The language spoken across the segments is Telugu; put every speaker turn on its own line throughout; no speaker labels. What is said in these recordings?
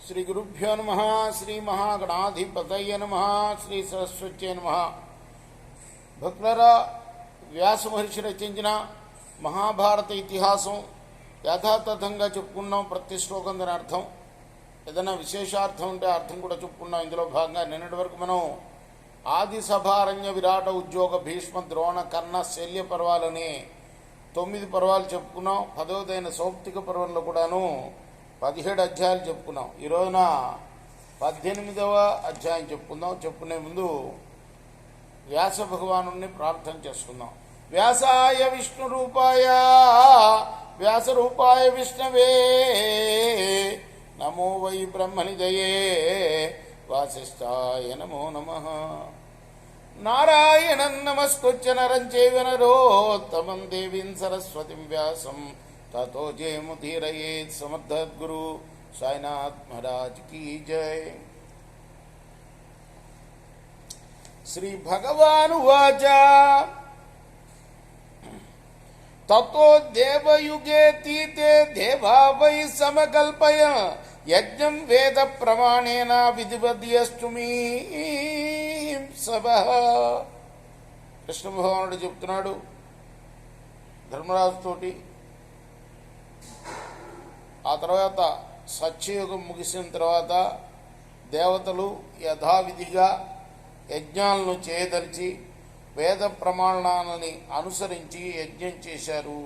శ్రీ గురుభ్యో నమః. శ్రీ మహాగణాధిపతయ నమః. శ్రీ సరస్వత్యై నమః. భక్తులారా, వ్యాస మహర్షి రచించిన మహాభారత ఇతిహాసం యథాతథంగా చెప్పుకున్నాం. ప్రతి శ్లోకం దాని అర్థం, ఏదైనా విశేషార్థం ఉంటే అర్థం కూడా చెప్పుకున్నాం. ఇందులో భాగంగా నిన్నటి వరకు మనం ఆది సభారణ్య విరాట ఉద్యోగ భీష్మ ద్రోణ కర్ణ శల్య పర్వాలని 9 పర్వాలు చెప్పుకున్నాం. 10వదైన సౌప్తిక పర్వంలో కూడాను 17 అధ్యాయాలు చెప్పుకున్నాం. ఈ రోజున 18వ అధ్యాయం చెప్పుకుందాం. చెప్పుకునే ముందు వ్యాస భగవాను ప్రార్థన చేసుకుందాం. వ్యాసాయ విష్ణు రూపాయ వ్యాస రూపాయ విష్ణవే నమో వై బ్రహ్మనిదయే వాసిష్ఠాయ నమో నమః. నారాయణం నమస్కృత్య నరం చైవ నరోత్తమం దేవీం సరస్వతిం వ్యాసం తతో జయముదీరయేత్. సమర్థద్గురు సాయినాథ్ మహారాజ్ కీ జై. శ్రీ భగవానువాచ తతో దేవయుగేతీతే దేవా వై సమకల్పయ యజ్ఞం వేద ప్రమాణేన విధివద్యస్తుమీ సభ. కృష్ణ భగవానుడు చెప్తున్నాడు ధర్మరాజుతోటి. ఆ తర్వాత సత్యయుగం ముగిసిన తర్వాత దేవతలు యథావిధిగా యజ్ఞాలను చేయదలిచి వేద ప్రమాణాలని అనుసరించి యజ్ఞం చేశారు.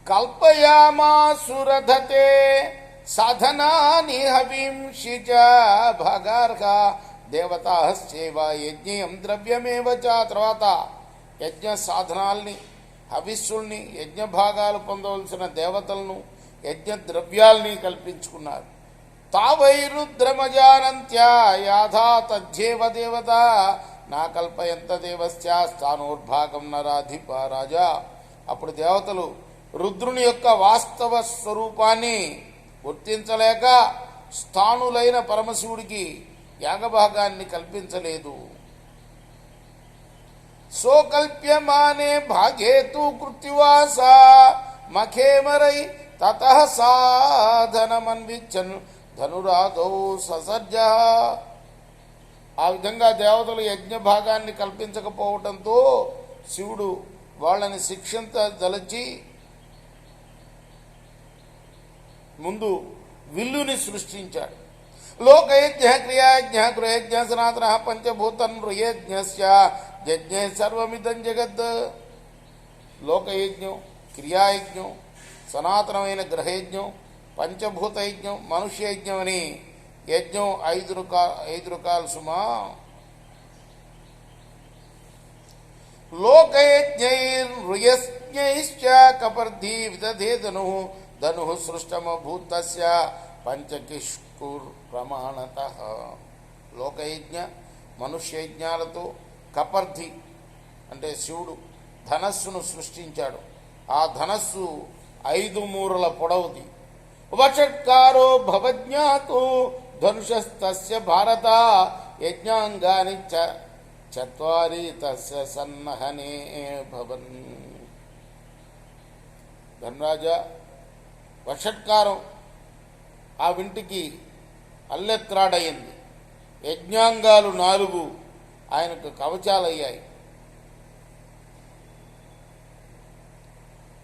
కల్పయామాసురధతే సాధనాని హవింషిచ భాగార్హ దేవతాశ్చేవ యజ్ఞం ద్రవ్యమేవ చ. తర్వాత యజ్ఞ సాధనాల్ని, హవిస్సుల్ని, యజ్ఞ భాగాలు పొందవలసిన దేవతలను, యజ్ఞ ద్రవ్యాల్ని కల్పించుకున్నారు. తావైరుద్రమజానంత్య యాథా తజ్జేవ దేవత నా కల్పయంత దేవస్య స్థానోర్భాగం నరాధిప రాజా. అప్పుడు దేవతలు రుద్రుని యొక్క వాస్తవ స్వరూపాన్ని గుర్తించలేక స్థానులైన పరమశివుడికి యాగభాగాన్ని కల్పించలేదు. సోకల్ప్యమానే భాగేతు కృత్తివాస మఖేమరై తతః సాధనమన్విచ్చన్ ధనురాధౌ ససర్జ. ఆ విధంగా దేవతలు యజ్ఞ భాగాన్ని కల్పించకపోవడంతో శివుడు వాళ్ళని శిక్షించదలచి ముందు విల్లుని సృష్టించాడు. లోకయజ్ఞ క్రియాయజ్ఞ గృహయజ్ఞ సనాతన పంచభూతం నృయజ్ఞస్య యజ్ఞే సర్వమిదం జగత్. లోకయజ్ఞం, క్రియాయజ్ఞం, సనాతనమైన గ్రహయజ్ఞం, పంచభూత యజ్ఞం, మనుష్య యజ్ఞం అని యజ్ఞం 5 రకాలు సుమా. లోకయజ్ఞైర్నృయజ్ఞైశ్చ కపర్ధి విదధే ధను ధను సృష్టమభూతస్య పంచకిష్కుర్ ప్రమాణతః. లోకయజ్ఞ, మనుష్యయజ్ఞాలతో కపర్ధి అంటే శివుడు ధనస్సును సృష్టించాడు. ఆ ధనస్సు 5 మూరల పొడవుది. వషట్కారో భవజ్ఞాతో ధనుషస్తస్య భారత యజ్ఞాంగాని చత్వారి తస్య సన్నహనే భవన్. ధనరాజా, వషట్కారం ఆ వింటికి అల్లెత్రాడయింది. యజ్ఞాంగాలు 4 ఆయనకు కవచాలయ్యాయి.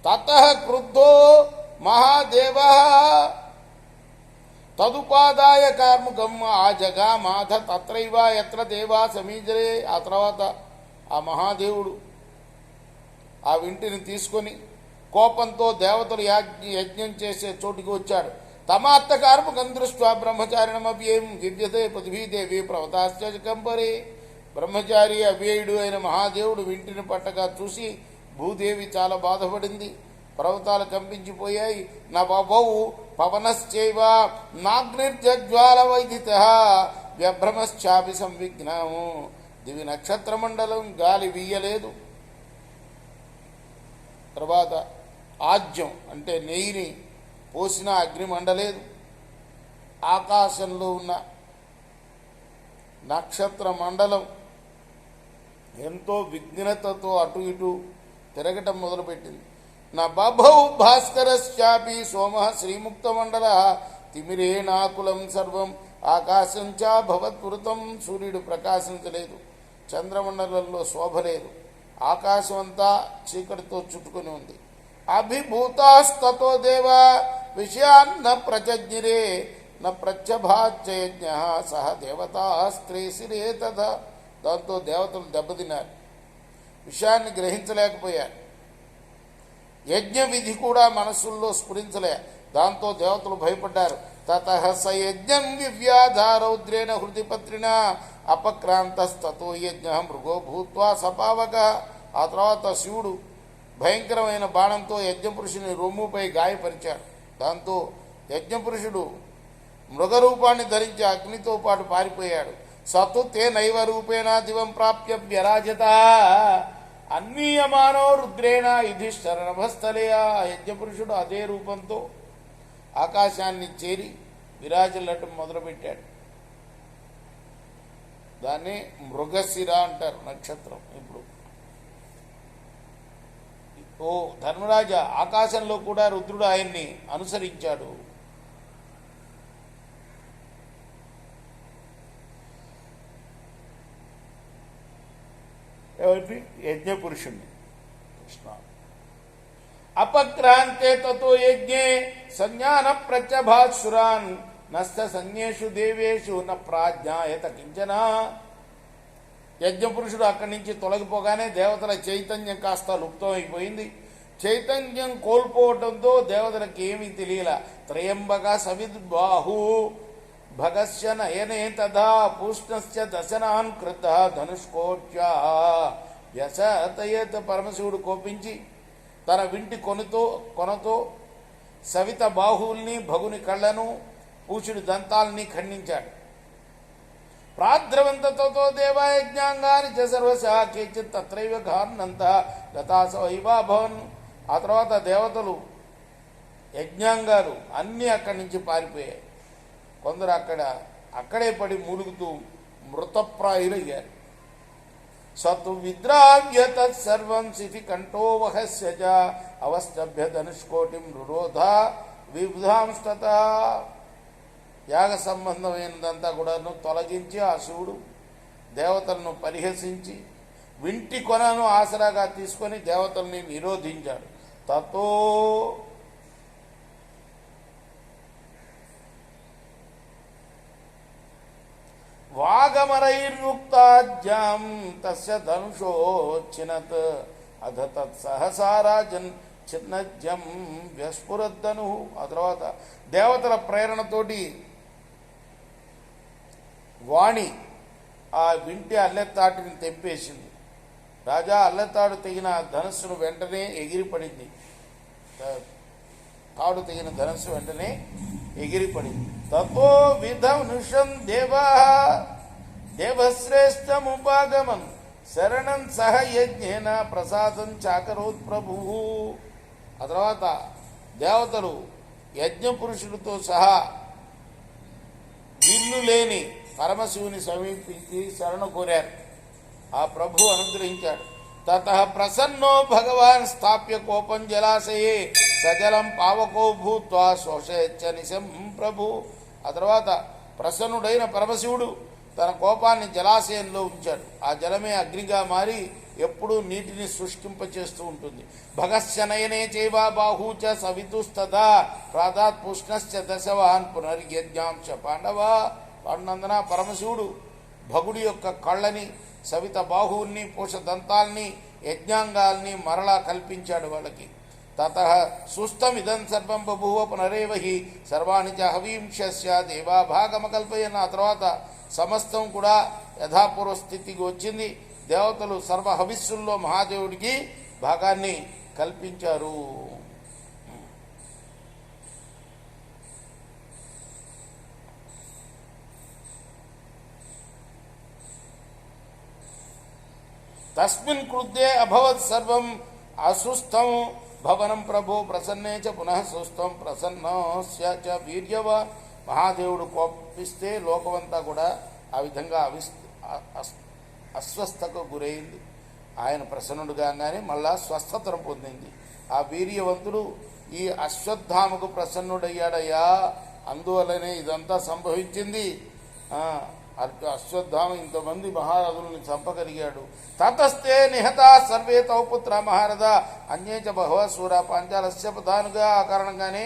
తతః క్రుద్ధో మహాదేవ తదుపాదాయ కార్ముకం ఆజగామాథ తత్రైవ యత్ర దేవా సమీజరే. ఆ తర్వాత ఆ మహాదేవుడు ఆ వింటిని తీసుకొని కోపంతో దేవతలు యజ్ఞం చేసే చోటికి వచ్చాడు. తమాత్త కార్ముకం దృష్ట్వా బ్రహ్మచారిణమవ్యేం గిర్యతే పృథివీదేవి ప్రవతాశ్చకంపరే. బ్రహ్మచారి అవ్యేయుడు అయిన మహాదేవుడు వింటిని పట్టగా చూసి భూదేవి చాలా బాధపడింది. పర్వతాలు కంపించిపోయాయి. నభౌ పవనశ్చైవ నాగ్నిర్జ్వాల వైదిత వ్యభ్రమశ్చాపి సంవిఘ్నము దివి నక్షత్ర మండలం గాలి వీయలేదు. తర్వాత ఆజ్యం అంటే నెయ్యిని పోసిన అగ్ని మండలేదు. ఆకాశంలో ఉన్న నక్షత్ర మండలం ఎంతో విఘ్నతతో అటు ఇటు తిరగటం మొదలుపెట్టింది. నా బభౌ భాస్కరశ్చాపి సోమ శ్రీముక్తమండల తిమిరేణాకులం సర్వం ఆకాశం చ భవత్పురుతం. సూర్యుడు ప్రకాశించలేదు, చంద్రమండలంలో శోభ లేదు, ఆకాశం అంతా చీకటితో చుట్టుకుని ఉంది. అభిభూతాస్తతో దేవ విషయాన్న ప్రజజ్ఞిరే న ప్రత్యభాచయజ్ఞ సహ దేవతాస్త్రేసిరే తథా. దాంతో దేవతలు దెబ్బతిన్నారు, విషయాన్ని గ్రహించలేకపోయారు. యజ్ఞ విధి కూడా మనస్సుల్లో స్ఫురించలే, దాంతో దేవతలు భయపడ్డారు. తతః స యజ్ఞం వివ్యాధారౌద్రేణ హృదిపత్రిన అపక్రాంతస్తతో యజ్ఞ మృగో భూత్వా సపావక. ఆ తర్వాత శివుడు భయంకరమైన బాణంతో యజ్ఞపురుషుని రొమ్ముపై గాయపరిచాడు. దాంతో యజ్ఞపురుషుడు మృగరూపాన్ని ధరించి అగ్నితో పాటు పారిపోయాడు. సతు తే నైవ రూపేణ దివం ప్రాప్య వ్యరాజత అన్వీయమానో రుద్రేణ యుధిష్ఠరణభస్థలే. ఆ యజ్ఞపురుషుడు అదే రూపంతో ఆకాశాన్ని చేరి విరాజల్లటం మొదలుపెట్టాడు. దాన్ని మృగశిర అంటారు నక్షత్రం. ఇప్పుడు ఓ ధర్మరాజ, ఆకాశంలో కూడా రుద్రుడు ఆయన్ని అనుసరించాడు. ఎవరిని? యజ్ఞపురుషుణ్ణి. కృష్ణ అపక్రాంతే తతో యజ్ఞే సంజ్ఞాన ప్రత్యభాసురాన్ నస్త సంజ్ఞేషు దేవేషు న ప్రాజ్ఞాయత కించన. యజ్ఞపురుషుడు అక్కడి నుంచి తొలగిపోగానే దేవతల చైతన్యం కాస్త లుప్తమైపోయింది. చైతన్యం కోల్పోవడంతో దేవతలకు ఏమీ తెలియల. త్రయంబక సవిద్బాహు భగస్య నయనే తథా పూష్ణస్య దశనాన్ కృత ధనుష్కోట్యా వ్యసతయత. పరమశివుడు కోపించి తన వింటి కొనతో సవిత బాహువుల్ని, భగుని కళ్ళను, పూచుడి దంతాల్ని ఖండించాడు. ప్రాద్రవంతతో దేవాయజ్ఞాంగాని చ సర్వశా కేచిత్ తత్రైవ ఘాన్నంత గతాసవైవాభవన్. ఆ తర్వాత దేవతలు యజ్ఞాంగాలు అన్నీ అక్కడి నుంచి పారిపోయాయి. కొందరు అక్కడే పడి మూలుగుతూ మృతప్రాయులయ్యారు. సతు విద్రావ్య తత్సర్వం శిఖి కంఠోవహస్య చ అవస్తభ్య ధనుష్కోటిం రురోధ విబుధాంస్తత. యాగ సంబంధమైనదంతా కూడా తొలగించి ఆ శివుడు దేవతలను పరిహసించి వింటి కొనను ఆసరాగా తీసుకొని దేవతల్ని నిరోధించాడు. తతో వాగమరైర్యుక్తాజ్యాం తస్య ధనుషోచ్చినత్ అధ తత్సహసారాజన్ చిన్నజ్యం వ్యస్ఫురద్దను. ఆ తర్వాత దేవతల ప్రేరణతోటి వాణి ఆ వింటి అల్లెత్తాటిని తెంపేసింది. రాజా అల్లెత్తాడు తెగిన ధనుస్సును వెంటనే ఎగిరిపడింది. తాడు తెగిన ధనుస్సు వెంటనే ఎగిరిపడింది. తతో విధనుషం దేవశ్రేష్టముపాగమన్ శరణం సహ యజ్ఞేన ప్రసాదం చాకరోత్ ప్రభు. ఆ తర్వాత దేవతలు యజ్ఞపురుషుడితో సహా విల్లు లేని పరమశివుని సమీపించి శరణ కోరారు. ఆ ప్రభు అనుగ్రహించాడు. తతః ప్రసన్నో భగవాన్ స్థాప్య కోపం జలాశయే సజలం పావకో భూత్వా శోషయచ్చ నిశం ప్రభు. ఆ తర్వాత ప్రసన్నుడైన పరమశివుడు తన కోపాన్ని జలాశయంలో ఉంచాడు. ఆ జలమే అగ్నిగా మారి ఎప్పుడూ నీటిని శుష్కింపచేస్తూ ఉంటుంది. భగశ్చనయనే చైవా బాహూచ సవితుస్తదా ప్రాదాత్ పుష్ణశ్చ దశవాన్ పునర్యజ్ఞాంశ పాండవ. పాండునందన పరమశివుడు భగుడి యొక్క కళ్ళని, సవిత బాహువుల్ని, పోషదంతాల్ని, యజ్ఞాంగాల్ని మరలా కల్పించాడు వాళ్ళకి. తతః సుస్థమిదం సర్వం బభూవ పునరేవ హి సర్వాణి చ హవీంశస్య దేవాభాగమకల్పయన్. ఆ తర్వాత సమస్తం కూడా యథాపూర్వ స్థితికి వచ్చింది. దేవతలు సర్వ హవిస్సుల్లో మహాదేవుడికి భాగాన్ని కల్పించారు. తస్మిన్ క్రుద్ధే అభవత్ సర్వం అసుస్థం భవనం ప్రభు ప్రసన్నే చ పునః సుస్థం ప్రసన్నస్య చ వీర్యవాన్. మహాదేవుడు కోపిస్తే లోకమంతా కూడా ఆ విధంగా అస్వస్థకు గురైంది. ఆయన ప్రసన్నుడు కాగానే మళ్ళా స్వస్థతను పొందింది. ఆ వీర్యవంతుడు ఈ అశ్వత్థామకు ప్రసన్నుడయ్యాడయ్యా, అందువల్లనే ఇదంతా సంభవించింది. అశ్వత్థామ ఇంతమంది మహారథుల్ని చంపగలిగాడు. తతస్తే నిహత సర్వే తౌ పుత్ర మహారథ అన్యేచ బహవ సూర పాంచాలస్య ప్రధానుగా. ఆ కారణంగానే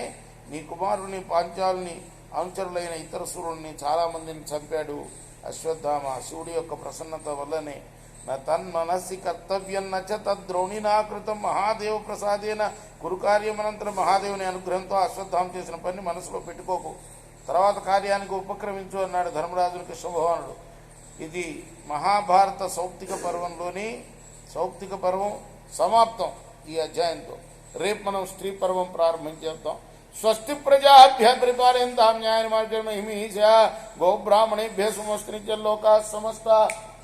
నీ కుమారుని పాంచాలని అనుచరులైన ఇతర సూరుల్ని చాలామందిని చంపాడు అశ్వత్థామ. శివుడి యొక్క ప్రసన్నత వల్లనే. తన్మనసి కర్తవ్యం నచ తద్ద్రోణినాకృతం మహాదేవ ప్రసాదేన గురుకార్యమనంతరం. మహాదేవుని అనుగ్రహంతో అశ్వత్థామ చేసిన పని మనసులో పెట్టుకోకు, తర్వాత కార్యానికి ఉపక్రమించు అన్నాడు ధర్మరాజుని కృష్ణభగవానుడు. ఇది మహాభారత సౌప్తిక పర్వంలోని సౌప్తిక పర్వం సమాప్తం ఈ అధ్యాయంతో. రేపు మనం స్త్రీ పర్వం ప్రారంభించేద్దాం. స్వస్తి ప్రజాభ్య పరిపాలయంతాం న్యాయ మార్గమహిమీశ గోబ్రాహ్మణేభ్య సుమస్త్రిలోకా సమస్త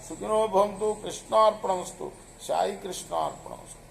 సుఖినో భవంతు. కృష్ణార్పణమస్తు. సాయి కృష్ణార్పణమస్తు.